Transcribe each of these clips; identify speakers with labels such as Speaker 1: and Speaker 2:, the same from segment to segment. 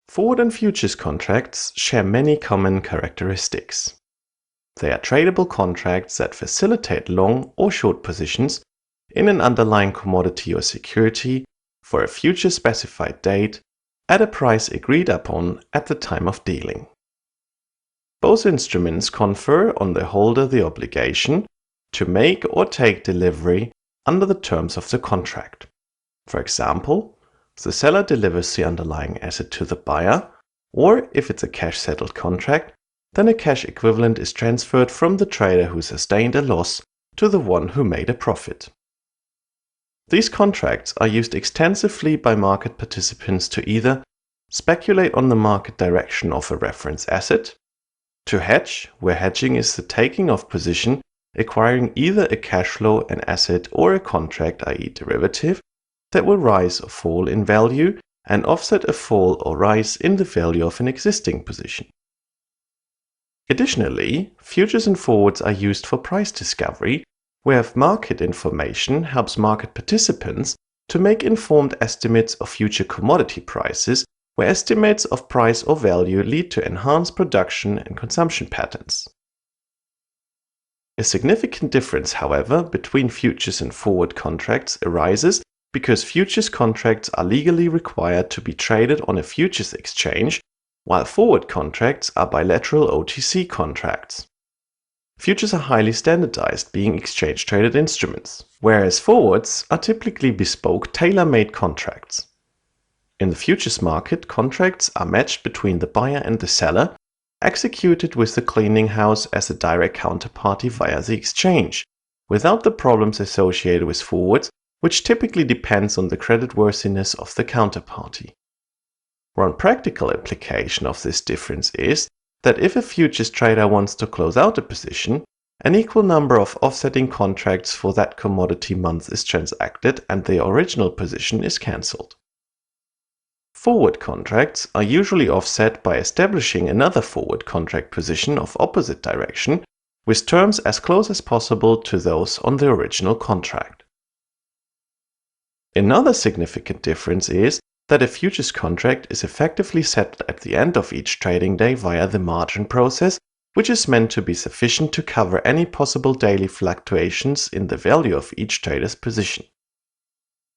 Speaker 1: Forward and futures contracts share many common characteristics. They are tradable contracts that facilitate long or short positions in an underlying commodity or security for a future specified date at a price agreed upon at the time of dealing. Both instruments confer on the holder the obligation to make or take delivery under the terms of the contract. For example, the seller delivers the underlying asset to the buyer, or if it's a cash-settled contract, then a cash equivalent is transferred from the trader who sustained a loss to the one who made a profit. These contracts are used extensively by market participants to either speculate on the market direction of a reference asset, to hedge, where hedging is the taking of position acquiring either a cash flow, an asset, or a contract, i.e. derivative, that will rise or fall in value and offset a fall or rise in the value of an existing position. Additionally, futures and forwards are used for price discovery, where market information helps market participants to make informed estimates of future commodity prices, where estimates of price or value lead to enhanced production and consumption patterns. A significant difference, however, between futures and forward contracts arises because futures contracts are legally required to be traded on a futures exchange, while forward contracts are bilateral OTC contracts. Futures are highly standardized, being exchange-traded instruments, whereas forwards are typically bespoke, tailor-made contracts. In the futures market, contracts are matched between the buyer and the seller, executed with the clearing house as a direct counterparty via the exchange, without the problems associated with forwards, which typically depends on the creditworthiness of the counterparty. One practical implication of this difference is that if a futures trader wants to close out a position, an equal number of offsetting contracts for that commodity month is transacted and the original position is cancelled. Forward contracts are usually offset by establishing another forward contract position of opposite direction with terms as close as possible to those on the original contract. Another significant difference is that a futures contract is effectively set at the end of each trading day via the margin process, which is meant to be sufficient to cover any possible daily fluctuations in the value of each trader's position.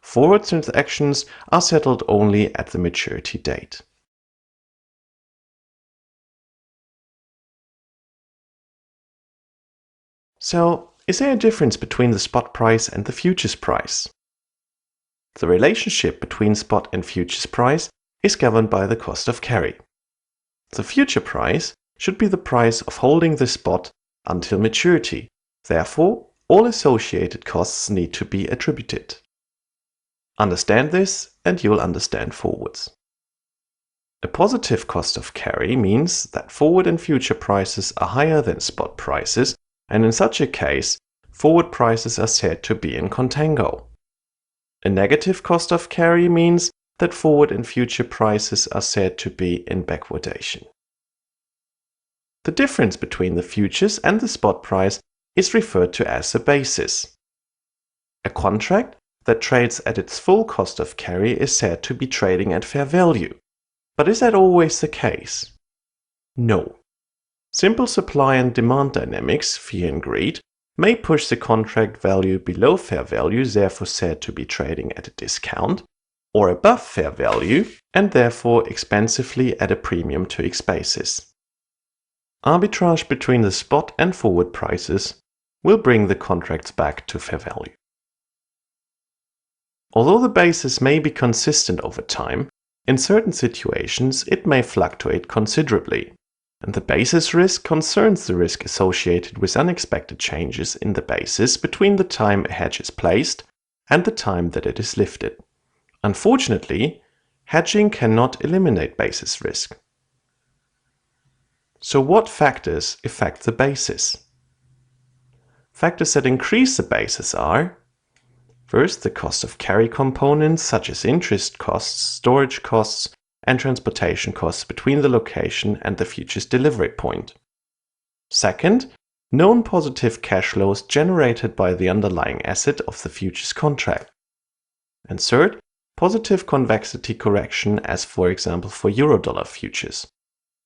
Speaker 1: Forward transactions are settled only at the maturity date. So, is there a difference between the spot price and the futures price? The relationship between spot and futures price is governed by the cost of carry. The future price should be the price of holding the spot until maturity. Therefore, all associated costs need to be attributed. Understand this and you will understand forwards. A positive cost of carry means that forward and future prices are higher than spot prices, and in such a case, forward prices are said to be in contango. A negative cost of carry means that forward and future prices are said to be in backwardation. The difference between the futures and the spot price is referred to as a basis. A contract that trades at its full cost of carry is said to be trading at fair value. But is that always the case? No. Simple supply and demand dynamics, fear and greed, may push the contract value below fair value, therefore said to be trading at a discount, or above fair value, and therefore expensively at a premium to its basis. Arbitrage between the spot and forward prices will bring the contracts back to fair value. Although the basis may be consistent over time, in certain situations it may fluctuate considerably, and the basis risk concerns the risk associated with unexpected changes in the basis between the time a hedge is placed and the time that it is lifted. Unfortunately, hedging cannot eliminate basis risk. So what factors affect the basis? Factors that increase the basis are: first, the cost of carry components such as interest costs, storage costs, and transportation costs between the location and the futures delivery point. Second, known positive cash flows generated by the underlying asset of the futures contract. And third, positive convexity correction as for example for Eurodollar futures.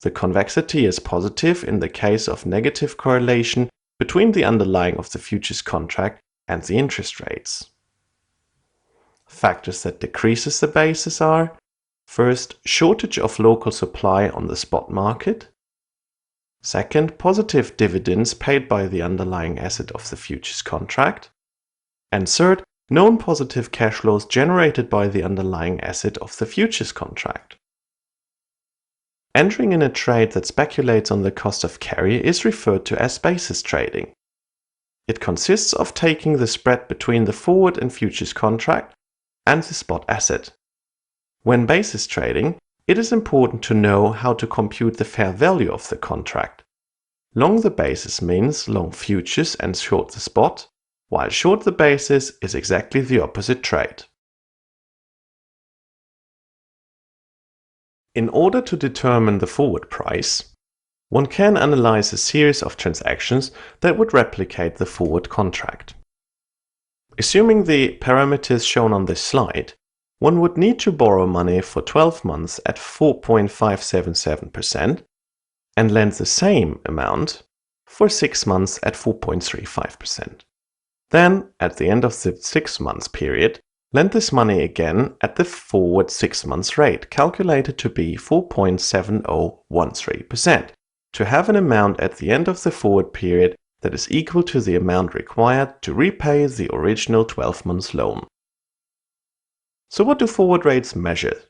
Speaker 1: The convexity is positive in the case of negative correlation between the underlying of the futures contract and the interest rates. Factors that decreases the basis are: first, shortage of local supply on the spot market. Second, positive dividends paid by the underlying asset of the futures contract. And third, known positive cash flows generated by the underlying asset of the futures contract. Entering in a trade that speculates on the cost of carry is referred to as basis trading. It consists of taking the spread between the forward and futures contract and the spot asset. When basis trading, it is important to know how to compute the fair value of the contract. Long the basis means long futures and short the spot, while short the basis is exactly the opposite trade. In order to determine the forward price, one can analyze a series of transactions that would replicate the forward contract. Assuming the parameters shown on this slide, one would need to borrow money for 12 months at 4.577% and lend the same amount for 6 months at 4.35%. Then, at the end of the 6 months period, lend this money again at the forward 6 months rate, calculated to be 4.7013%, to have an amount at the end of the forward period that is equal to the amount required to repay the original 12 months loan. So what do forward rates measure?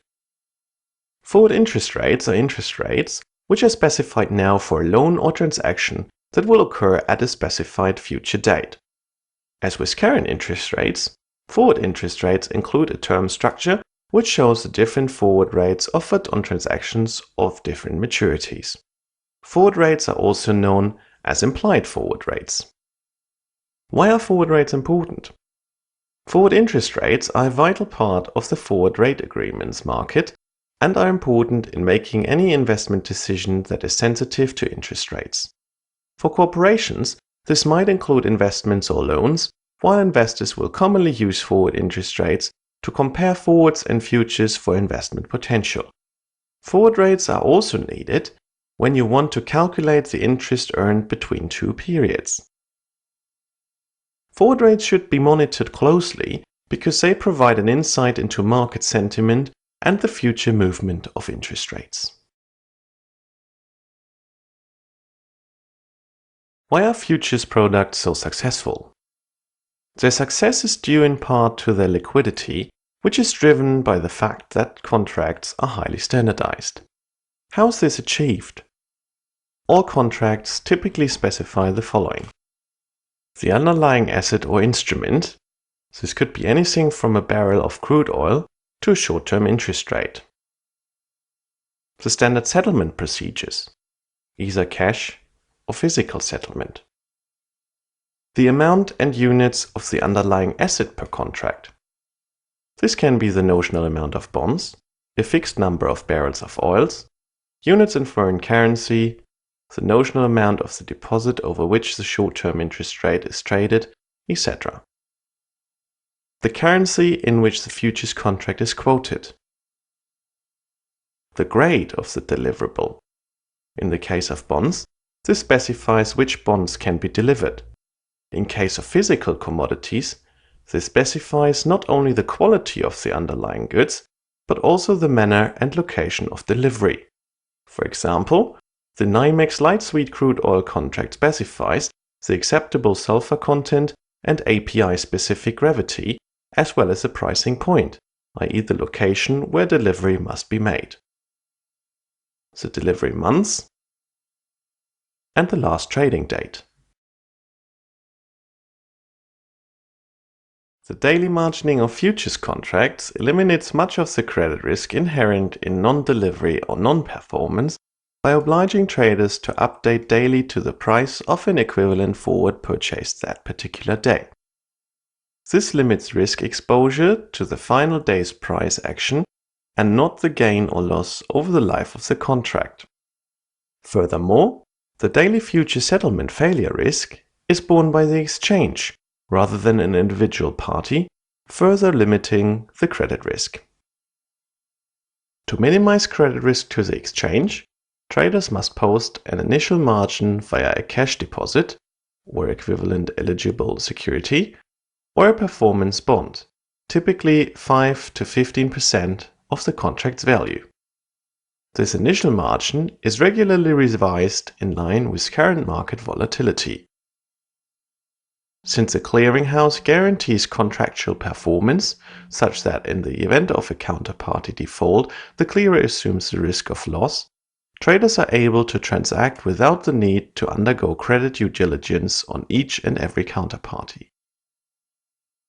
Speaker 1: Forward interest rates are interest rates which are specified now for a loan or transaction that will occur at a specified future date. As with current interest rates, forward interest rates include a term structure which shows the different forward rates offered on transactions of different maturities. Forward rates are also known as implied forward rates. Why are forward rates important? Forward interest rates are a vital part of the forward rate agreements market and are important in making any investment decision that is sensitive to interest rates. For corporations, this might include investments or loans, while investors will commonly use forward interest rates to compare forwards and futures for investment potential. Forward rates are also needed when you want to calculate the interest earned between two periods. Forward rates should be monitored closely because they provide an insight into market sentiment and the future movement of interest rates. Why are futures products so successful? Their success is due in part to their liquidity, which is driven by the fact that contracts are highly standardized. How is this achieved? All contracts typically specify the following: the underlying asset or instrument, this could be anything from a barrel of crude oil to a short-term interest rate. The standard settlement procedures, either cash or physical settlement. The amount and units of the underlying asset per contract. This can be the notional amount of bonds, a fixed number of barrels of oils, units in foreign currency, the notional amount of the deposit over which the short-term interest rate is traded, etc. The currency in which the futures contract is quoted. The grade of the deliverable. In the case of bonds, this specifies which bonds can be delivered. In case of physical commodities, this specifies not only the quality of the underlying goods, but also the manner and location of delivery. For example, the NYMEX light sweet crude oil contract specifies the acceptable sulfur content and API-specific gravity, as well as the pricing point, i.e. the location where delivery must be made, the delivery months, and the last trading date. The daily margining of futures contracts eliminates much of the credit risk inherent in non-delivery or non-performance by obliging traders to update daily to the price of an equivalent forward purchased that particular day. This limits risk exposure to the final day's price action and not the gain or loss over the life of the contract. Furthermore, the daily future settlement failure risk is borne by the exchange rather than an individual party, further limiting the credit risk. To minimize credit risk to the exchange, traders must post an initial margin via a cash deposit or equivalent eligible security or a performance bond, typically 5 to 15% of the contract's value. This initial margin is regularly revised in line with current market volatility. Since a clearinghouse guarantees contractual performance, such that in the event of a counterparty default, the clearer assumes the risk of loss, traders are able to transact without the need to undergo credit due diligence on each and every counterparty.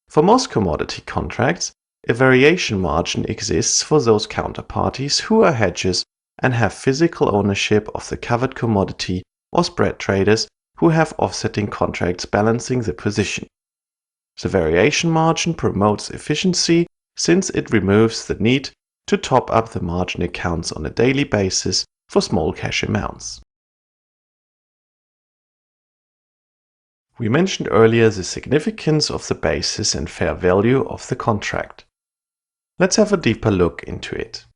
Speaker 1: For most commodity contracts, a variation margin exists for those counterparties who are hedgers and have physical ownership of the covered commodity, or spread traders who have offsetting contracts balancing the position. The variation margin promotes efficiency since it removes the need to top up the margin accounts on a daily basis for small cash amounts. We mentioned earlier the significance of the basis and fair value of the contract. Let's have a deeper look into it.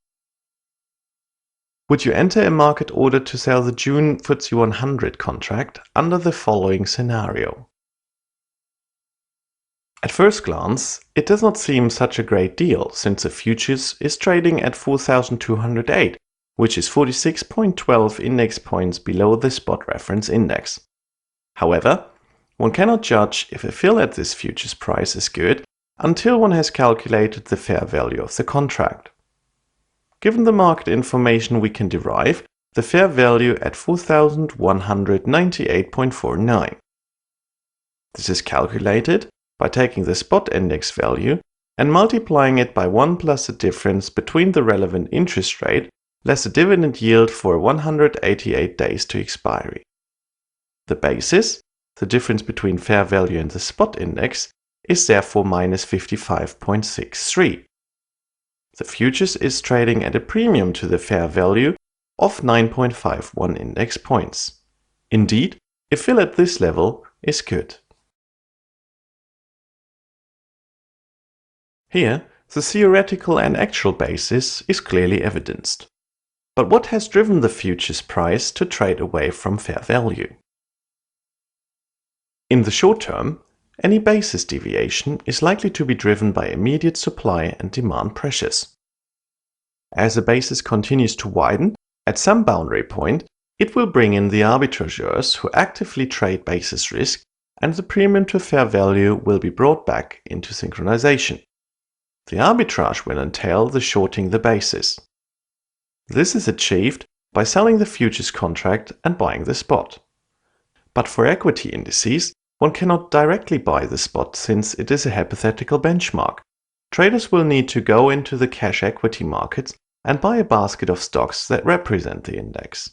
Speaker 1: Would you enter a market order to sell the June FTSE 100 contract under the following scenario? At first glance, it does not seem such a great deal, since the futures is trading at 4,208, which is 46.12 index points below the spot reference index. However, one cannot judge if a fill at this futures price is good until one has calculated the fair value of the contract. Given the market information we can derive, the fair value at 4,198.49. This is calculated by taking the spot index value and multiplying it by 1 plus the difference between the relevant interest rate less the dividend yield for 188 days to expiry. The basis, the difference between fair value and the spot index, is therefore minus 55.63. The futures is trading at a premium to the fair value of 9.51 index points. Indeed, a fill at this level is good. Here, the theoretical and actual basis is clearly evidenced. But what has driven the futures price to trade away from fair value? In the short term, any basis deviation is likely to be driven by immediate supply and demand pressures. As the basis continues to widen, at some boundary point, it will bring in the arbitrageurs who actively trade basis risk, and the premium to fair value will be brought back into synchronization. The arbitrage will entail the shorting the basis. This is achieved by selling the futures contract and buying the spot. But for equity indices, one cannot directly buy the spot since it is a hypothetical benchmark. Traders will need to go into the cash equity markets and buy a basket of stocks that represent the index.